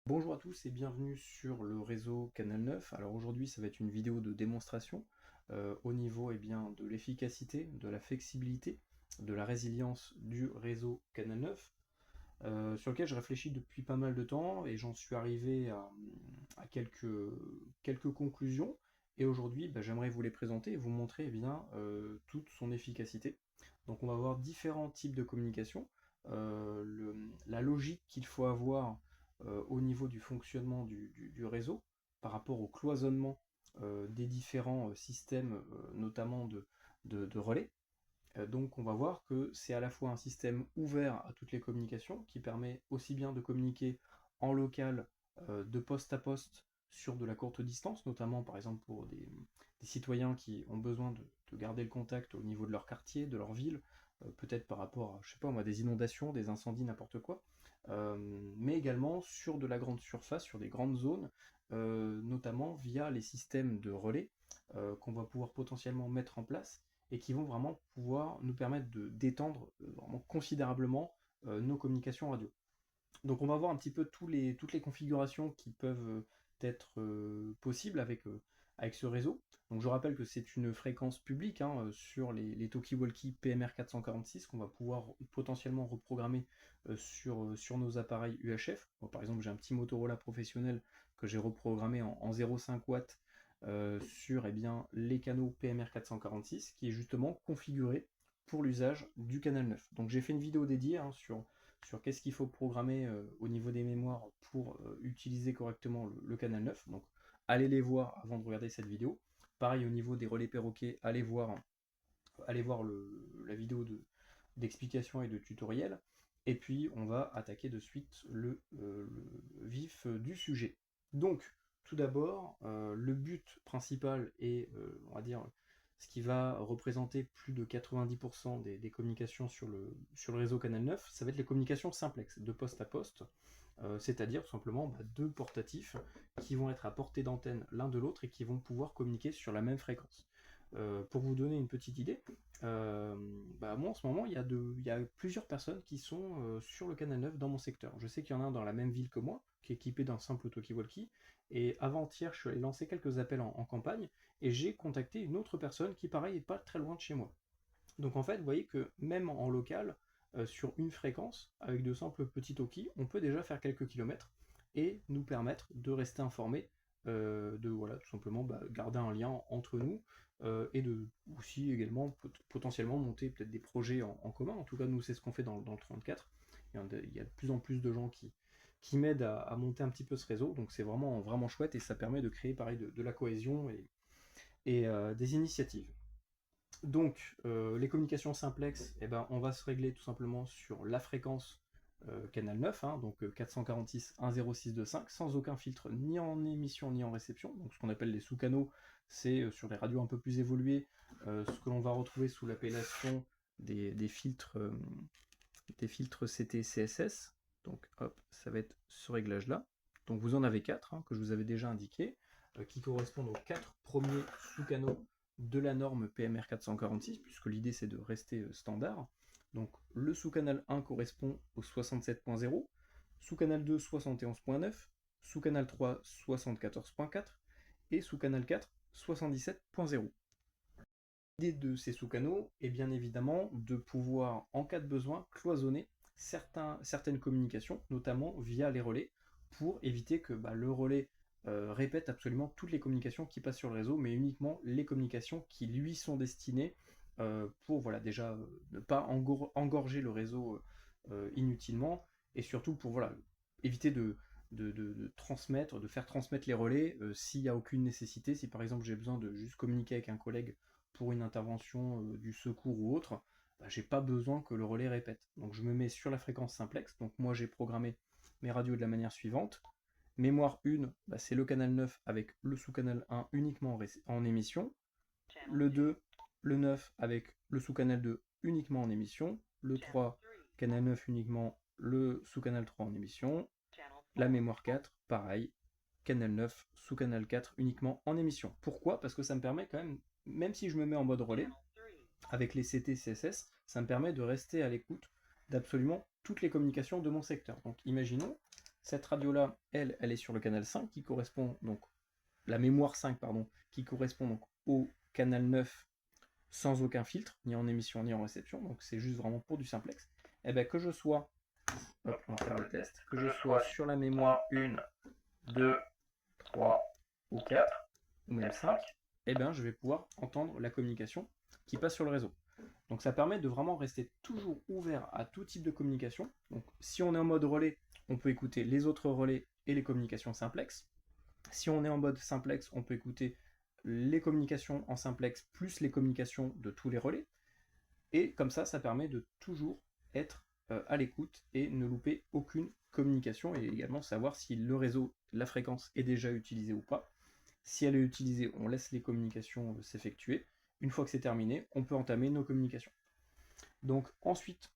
Bonjour à tous et bienvenue sur le réseau Canal 9. Alors aujourd'hui ça va être une vidéo de démonstration au niveau de l'efficacité, de la flexibilité, de la résilience du réseau Canal 9 sur lequel je réfléchis depuis pas mal de temps et j'en suis arrivé à quelques conclusions et aujourd'hui j'aimerais vous les présenter et vous montrer toute son efficacité. Donc on va voir différents types de communication, la logique qu'il faut avoir au niveau du fonctionnement du réseau par rapport au cloisonnement des différents systèmes, notamment de relais. Donc on va voir que c'est à la fois un système ouvert à toutes les communications qui permet aussi bien de communiquer en local, de poste à poste sur de la courte distance, notamment par exemple pour des citoyens qui ont besoin de garder le contact au niveau de leur quartier, de leur ville, peut-être par rapport à, je sais pas moi, des inondations, des incendies, n'importe quoi, mais également sur de la grande surface, sur des grandes zones, notamment via les systèmes de relais qu'on va pouvoir potentiellement mettre en place et qui vont vraiment pouvoir nous permettre d'étendre vraiment considérablement nos communications radio. Donc on va voir un petit peu toutes les configurations qui peuvent être possibles avec ce réseau. Donc je rappelle que c'est une fréquence publique sur les talkie-walkie PMR 446 qu'on va pouvoir potentiellement reprogrammer sur nos appareils UHF. Moi, par exemple, j'ai un petit Motorola professionnel que j'ai reprogrammé en 0,5 watts sur les canaux PMR 446 qui est justement configuré pour l'usage du canal 9. Donc j'ai fait une vidéo dédiée sur qu'est-ce qu'il faut programmer au niveau des mémoires pour utiliser correctement le canal 9. Donc allez les voir avant de regarder cette vidéo. Pareil au niveau des relais perroquets, allez voir la vidéo d'explication et de tutoriel. Et puis on va attaquer de suite le vif du sujet. Donc tout d'abord, le but principal est, on va dire, ce qui va représenter plus de 90% des communications sur le réseau Canal 9, ça va être les communications simplex, de poste à poste, c'est-à-dire tout simplement deux portatifs qui vont être à portée d'antenne l'un de l'autre et qui vont pouvoir communiquer sur la même fréquence. Pour vous donner une petite idée, moi en ce moment il y a plusieurs personnes qui sont sur le Canal 9 dans mon secteur. Je sais qu'il y en a un dans la même ville que moi, qui est équipé d'un simple talkie-walkie, et avant-hier je suis allé lancer quelques appels en campagne, et j'ai contacté une autre personne qui pareil est pas très loin de chez moi. Donc en fait vous voyez que même en local, sur une fréquence, avec de simples petits talkies, on peut déjà faire quelques kilomètres, et nous permettre de rester informés, de voilà, tout simplement garder un lien entre nous, et de aussi également potentiellement monter peut-être des projets en commun. En tout cas, nous, c'est ce qu'on fait dans le 34. Il y a de plus en plus de gens qui m'aident à monter un petit peu ce réseau, donc c'est vraiment, vraiment chouette et ça permet de créer pareil de la cohésion et des initiatives. Donc, les communications simplex, on va se régler tout simplement sur la fréquence canal 9, donc 446 10625, sans aucun filtre ni en émission ni en réception. Donc, ce qu'on appelle les sous-canaux, c'est sur les radios un peu plus évoluées, ce que l'on va retrouver sous l'appellation des filtres, des filtres CT CSS. Donc, hop, ça va être ce réglage-là. Donc, vous en avez 4 que je vous avais déjà indiqué, qui correspondent aux 4 premiers sous-canaux de la norme PMR 446, puisque l'idée c'est de rester standard. Donc le sous-canal 1 correspond au 67.0, sous-canal 2 71.9, sous-canal 3 74.4 et sous-canal 4 77.0. L'idée de ces sous-canaux est bien évidemment de pouvoir, en cas de besoin, cloisonner certaines communications, notamment via les relais, pour éviter que le relais répète absolument toutes les communications qui passent sur le réseau, mais uniquement les communications qui lui sont destinées pour voilà, déjà ne pas engorger le réseau inutilement, et surtout pour voilà, éviter de transmettre, de faire transmettre les relais s'il n'y a aucune nécessité. Si par exemple j'ai besoin de juste communiquer avec un collègue pour une intervention du secours ou autre, j'ai pas besoin que le relais répète. Donc je me mets sur la fréquence simplex, donc moi j'ai programmé mes radios de la manière suivante. Mémoire 1, c'est le canal 9 avec le sous-canal 1 uniquement en émission. Le 2, le 9 avec le sous-canal 2 uniquement en émission. Le 3, canal 9 uniquement, le sous-canal 3 en émission. La mémoire 4, pareil, canal 9, sous-canal 4 uniquement en émission. Pourquoi? Parce que ça me permet quand même si je me mets en mode relais, avec les CT CSS, ça me permet de rester à l'écoute d'absolument toutes les communications de mon secteur. Donc imaginons, Cette radio-là, elle est sur le canal 5 qui correspond donc, la mémoire 5, pardon, qui correspond donc au canal 9 sans aucun filtre, ni en émission ni en réception, donc c'est juste vraiment pour du simplex. Et bien que je sois, hop, on va faire le test, que je sois sur la mémoire 1, 2, 3 ou 4, ou même 5, et bien je vais pouvoir entendre la communication qui passe sur le réseau. Donc ça permet de vraiment rester toujours ouvert à tout type de communication. Donc si on est en mode relais, on peut écouter les autres relais et les communications simplex. Si on est en mode simplex, on peut écouter les communications en simplex plus les communications de tous les relais. Et comme ça permet de toujours être à l'écoute et ne louper aucune communication et également savoir si le réseau, la fréquence est déjà utilisée ou pas. Si elle est utilisée, on laisse les communications s'effectuer. Une fois que c'est terminé, on peut entamer nos communications. Donc ensuite,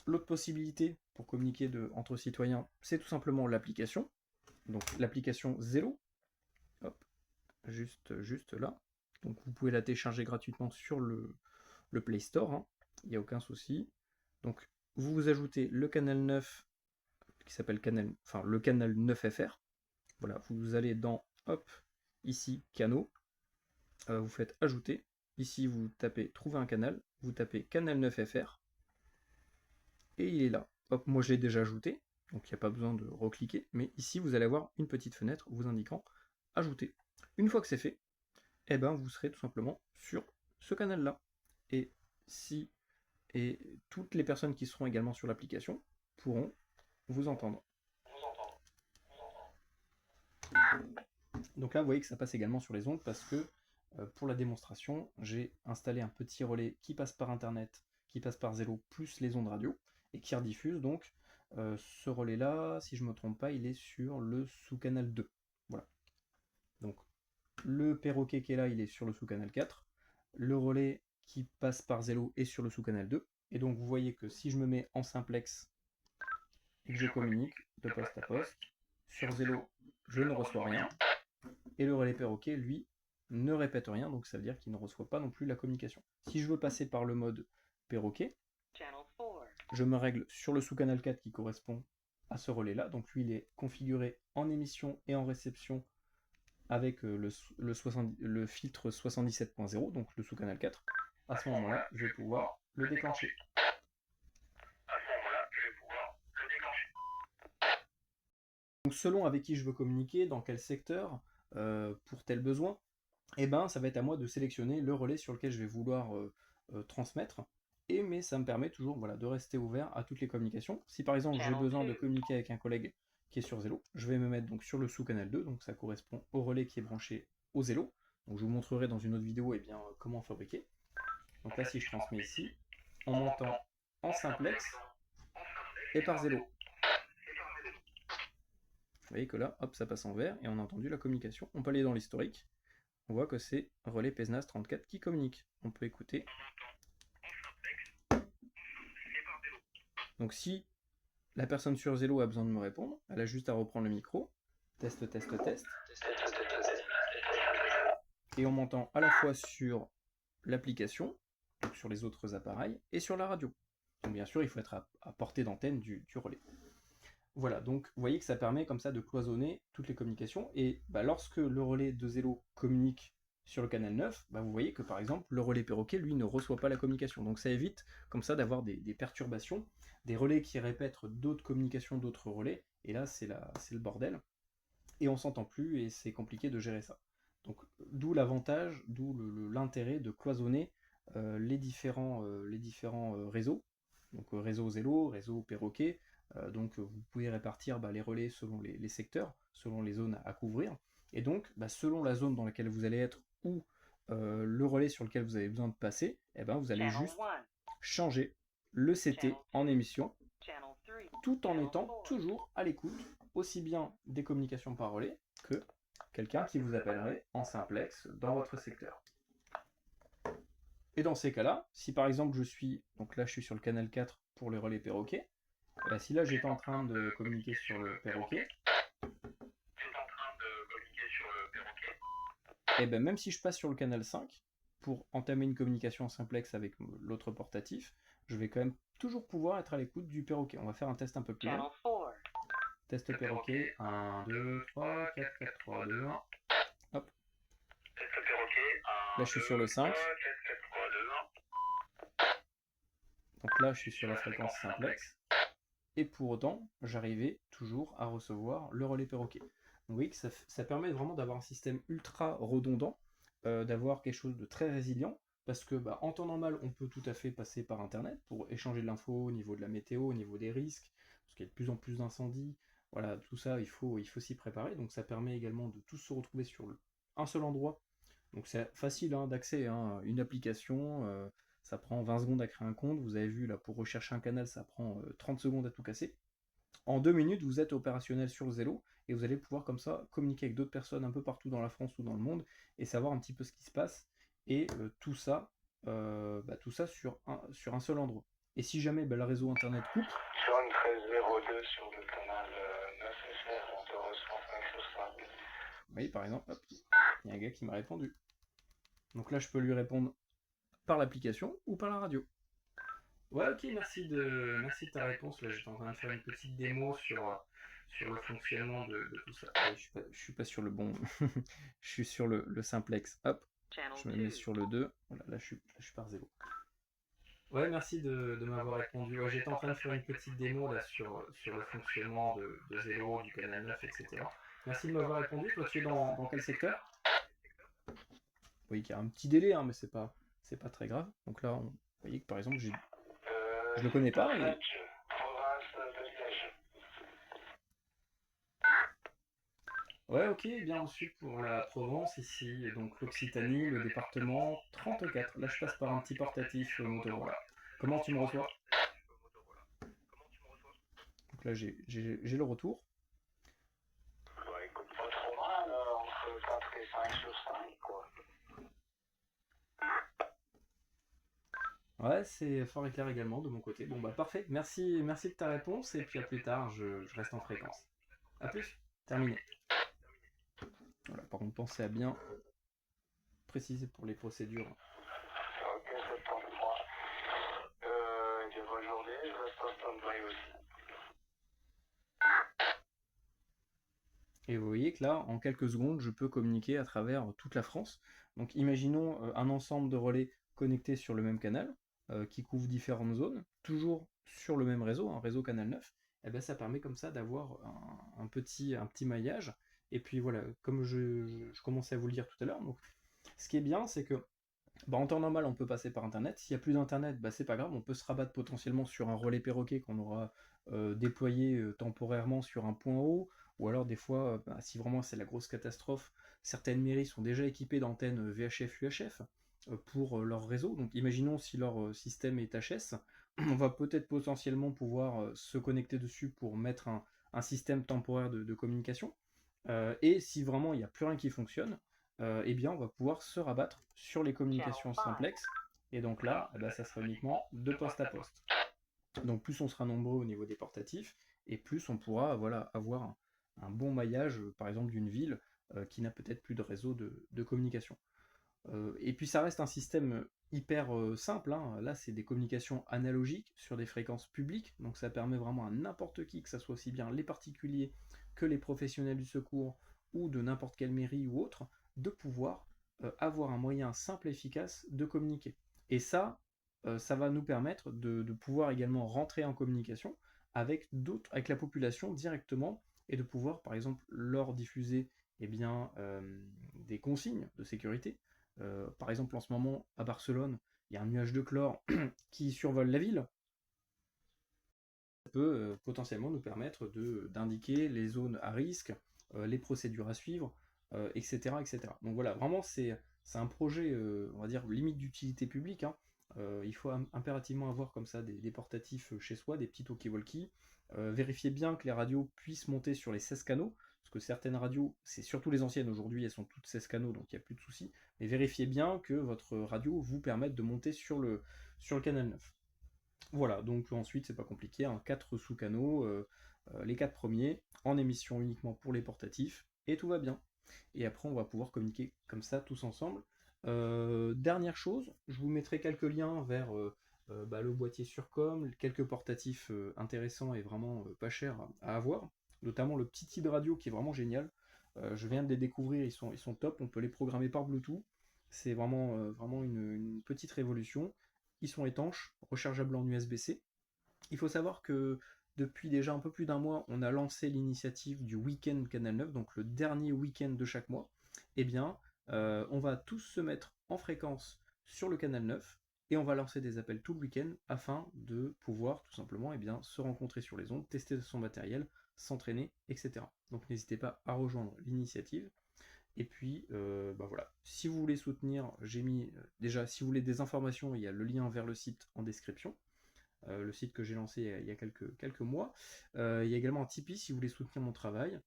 l'autre possibilité pour communiquer entre citoyens, c'est tout simplement l'application. Donc l'application Zello, hop, juste là. Donc vous pouvez la télécharger gratuitement sur le Play Store, hein. Il n'y a aucun souci. Donc vous ajoutez le canal 9 qui s'appelle le canal 9FR. Voilà, vous allez dans, hop, ici, canaux, vous faites ajouter. Ici, vous tapez trouver un canal, vous tapez canal 9FR, et il est là. Hop, moi je l'ai déjà ajouté, donc il n'y a pas besoin de recliquer, mais ici vous allez avoir une petite fenêtre vous indiquant ajouter. Une fois que c'est fait, eh ben, vous serez tout simplement sur ce canal-là. Et toutes les personnes qui seront également sur l'application pourront vous entendre. Donc là, vous voyez que ça passe également sur les ondes parce que pour la démonstration, j'ai installé un petit relais qui passe par Internet, qui passe par Zello, plus les ondes radio, et qui rediffuse. Donc ce relais-là, si je ne me trompe pas, il est sur le sous-canal 2. Voilà. Donc le perroquet qui est là, il est sur le sous-canal 4. Le relais qui passe par Zello est sur le sous-canal 2. Et donc vous voyez que si je me mets en simplex et que je communique de poste à poste, sur Zello, je ne reçois rien. Et le relais perroquet, lui, ne répète rien, donc ça veut dire qu'il ne reçoit pas non plus la communication. Si je veux passer par le mode perroquet, je me règle sur le sous-canal 4 qui correspond à ce relais-là. Donc lui, il est configuré en émission et en réception avec le filtre 77.0, donc le sous-canal 4. À ce moment-là, je vais pouvoir le déclencher. Donc selon avec qui je veux communiquer, dans quel secteur, pour tel besoin, et ben ça va être à moi de sélectionner le relais sur lequel je vais vouloir transmettre. Mais ça me permet toujours de rester ouvert à toutes les communications. Si par exemple j'ai besoin de communiquer avec un collègue qui est sur Zello, je vais me mettre donc sur le sous-canal 2, donc ça correspond au relais qui est branché au Zello. Donc je vous montrerai dans une autre vidéo comment fabriquer. Donc là si je transmets ici, on m'entend en simplex et par Zello. Vous voyez que là, hop, ça passe en vert et on a entendu la communication. On peut aller dans l'historique. On voit que c'est relais PESNAS 34 qui communique. On peut écouter. Donc si la personne sur Zello a besoin de me répondre, elle a juste à reprendre le micro. Test, test, test. Et on m'entend à la fois sur l'application, donc sur les autres appareils, et sur la radio. Donc bien sûr, il faut être à portée d'antenne du relais. Voilà, donc vous voyez que ça permet comme ça de cloisonner toutes les communications. Et lorsque le relais de Zello communique sur le canal 9, vous voyez que par exemple le relais perroquet, lui, ne reçoit pas la communication. Donc ça évite comme ça d'avoir des perturbations, des relais qui répètent d'autres communications d'autres relais, et là c'est le bordel. Et on s'entend plus et c'est compliqué de gérer ça. Donc d'où l'avantage, d'où l'intérêt de cloisonner les différents réseaux. Donc réseau Zello, réseau perroquet. Donc vous pouvez répartir les relais selon les secteurs, selon les zones à couvrir. Et donc selon la zone dans laquelle vous allez être ou le relais sur lequel vous avez besoin de passer, vous allez juste changer le CT en émission, tout en étant toujours à l'écoute, aussi bien des communications par relais que quelqu'un qui vous appellerait en simplex dans votre secteur. Et dans ces cas-là, si par exemple je suis sur le canal 4 pour les relais perroquets, si là j'étais en train de communiquer sur le perroquet, et même si je passe sur le canal 5 pour entamer une communication en simplex avec l'autre portatif, je vais quand même toujours pouvoir être à l'écoute du perroquet. On va faire un test un peu plus long. Test perroquet, 1, 2, 3, 4, 4, 3, 2, 1. Hop. Là, je suis sur le 5. Donc là, je suis sur la fréquence simplex. Et pour autant, j'arrivais toujours à recevoir le relais perroquet. Donc vous voyez que ça permet vraiment d'avoir un système ultra redondant, d'avoir quelque chose de très résilient, parce que en temps normal, on peut tout à fait passer par Internet pour échanger de l'info au niveau de la météo, au niveau des risques, parce qu'il y a de plus en plus d'incendies. Voilà, tout ça, il faut s'y préparer. Donc ça permet également de tous se retrouver sur un seul endroit. Donc c'est facile d'accès, une application, ça prend 20 secondes à créer un compte. Vous avez vu, là, pour rechercher un canal, ça prend 30 secondes à tout casser. En 2 minutes, vous êtes opérationnel sur le Zello et vous allez pouvoir comme ça communiquer avec d'autres personnes un peu partout dans la France ou dans le monde et savoir un petit peu ce qui se passe. Et tout ça sur un seul endroit. Et si jamais le réseau internet coupe, Sur une 1302 sur le canal 9 FR, on te reçoit 5 sur 5. vous voyez par exemple, hop, il y a un gars qui m'a répondu. Donc là, je peux lui répondre par l'application ou par la radio. Ouais, ok, merci de ta réponse. Là, j'étais en train de faire une petite démo sur le fonctionnement de tout ça. Ouais, je suis pas sur le bon. Je suis sur le simplex. Hop, je me mets sur le 2. Voilà, là, je suis par 0. Ouais, merci de m'avoir répondu. Ouais, j'étais en train de faire une petite démo là sur le fonctionnement de Zello, du canal 9, etc. Merci de m'avoir répondu. Toi, tu es dans quel secteur? Oui, qu'il y a un petit délai, mais c'est pas très grave. Donc là, vous voyez que par exemple, je le connais pas. Et... Ouais, ok, bien reçu pour la Provence ici, et donc l'Occitanie, le département 34. Là, je passe par un petit portatif Motorola. Comment tu me reçois? Donc là, j'ai le retour. Bah écoute, pas trop mal, entre 4 et 5 sur 5, quoi. Ouais, c'est fort et clair également de mon côté. Bon, bah parfait, merci de ta réponse, et puis à plus tard, je reste en fréquence. A plus, terminé. Voilà, par contre, pensez à bien préciser pour les procédures. Ok, c'est pour moi. Et bien bonne journée, je reste en stand-by aussi. Et vous voyez que là, en quelques secondes, je peux communiquer à travers toute la France. Donc imaginons un ensemble de relais connectés sur le même canal, qui couvre différentes zones, toujours sur le même réseau, un réseau Canal 9. Et bien ça permet comme ça d'avoir un petit maillage. Et puis voilà, comme je commençais à vous le dire tout à l'heure, donc ce qui est bien, c'est que en temps normal, on peut passer par Internet. S'il n'y a plus d'Internet, c'est pas grave, on peut se rabattre potentiellement sur un relais perroquet qu'on aura déployé temporairement sur un point haut, ou alors des fois, si vraiment c'est la grosse catastrophe, certaines mairies sont déjà équipées d'antennes VHF-UHF pour leur réseau. Donc imaginons si leur système est HS, on va peut-être potentiellement pouvoir se connecter dessus pour mettre un système temporaire de communication. Et si vraiment il n'y a plus rien qui fonctionne, eh bien on va pouvoir se rabattre sur les communications simplex. Et donc là, ça sera uniquement de poste à poste. Donc plus on sera nombreux au niveau des portatifs, et plus on pourra avoir un bon maillage, par exemple d'une ville qui n'a peut-être plus de réseau de communication. Et puis ça reste un système hyper simple. Là, c'est des communications analogiques sur des fréquences publiques, donc ça permet vraiment à n'importe qui, que ce soit aussi bien les particuliers que les professionnels du secours ou de n'importe quelle mairie ou autre, de pouvoir avoir un moyen simple et efficace de communiquer. Et ça, ça va nous permettre de pouvoir également rentrer en communication avec avec la population directement, et de pouvoir, par exemple, leur diffuser des consignes de sécurité. Par exemple, en ce moment, à Barcelone, il y a un nuage de chlore qui survole la ville. Ça peut potentiellement nous permettre d'indiquer les zones à risque, les procédures à suivre, etc., etc. Donc voilà, vraiment, c'est un projet, on va dire, limite d'utilité publique. Il faut impérativement avoir comme ça des portatifs chez soi, des petits talkie-walkie. Vérifiez bien que les radios puissent monter sur les 16 canaux, parce que certaines radios, c'est surtout les anciennes aujourd'hui, elles sont toutes 16 canaux, donc il n'y a plus de soucis. Mais vérifiez bien que votre radio vous permette de monter sur le canal 9. Voilà, donc ensuite c'est pas compliqué, 4 sous-canaux, les 4 premiers, en émission uniquement pour les portatifs, et tout va bien. Et après on va pouvoir communiquer comme ça tous ensemble. Dernière chose, je vous mettrai quelques liens vers le boîtier Surcom, quelques portatifs intéressants et vraiment pas chers à avoir. notamment le petit Hid Radio qui est vraiment génial. Je viens de les découvrir, ils sont top, on peut les programmer par Bluetooth. C'est vraiment une petite révolution. Ils sont étanches, rechargeables en USB-C. Il faut savoir que depuis déjà un peu plus d'un mois, on a lancé l'initiative du week-end Canal 9, donc le dernier week-end de chaque mois. Eh bien, on va tous se mettre en fréquence sur le Canal 9 et on va lancer des appels tout le week-end afin de pouvoir tout simplement se rencontrer sur les ondes, tester son matériel, s'entraîner, etc. Donc n'hésitez pas à rejoindre l'initiative. Et puis, voilà. Si vous voulez soutenir, j'ai mis déjà, si vous voulez des informations, il y a le lien vers le site en description. Le site que j'ai lancé il y a quelques mois. Il y a également un Tipeee si vous voulez soutenir mon travail.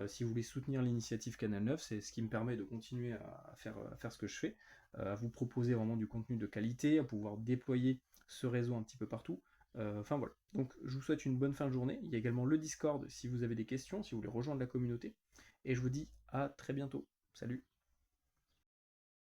Si vous voulez soutenir l'initiative Canal 9, c'est ce qui me permet de continuer à faire ce que je fais, à vous proposer vraiment du contenu de qualité, à pouvoir déployer ce réseau un petit peu partout. Enfin voilà. Donc je vous souhaite une bonne fin de journée. Il y a également le Discord si vous avez des questions, si vous voulez rejoindre la communauté. Et je vous dis à très bientôt. Salut!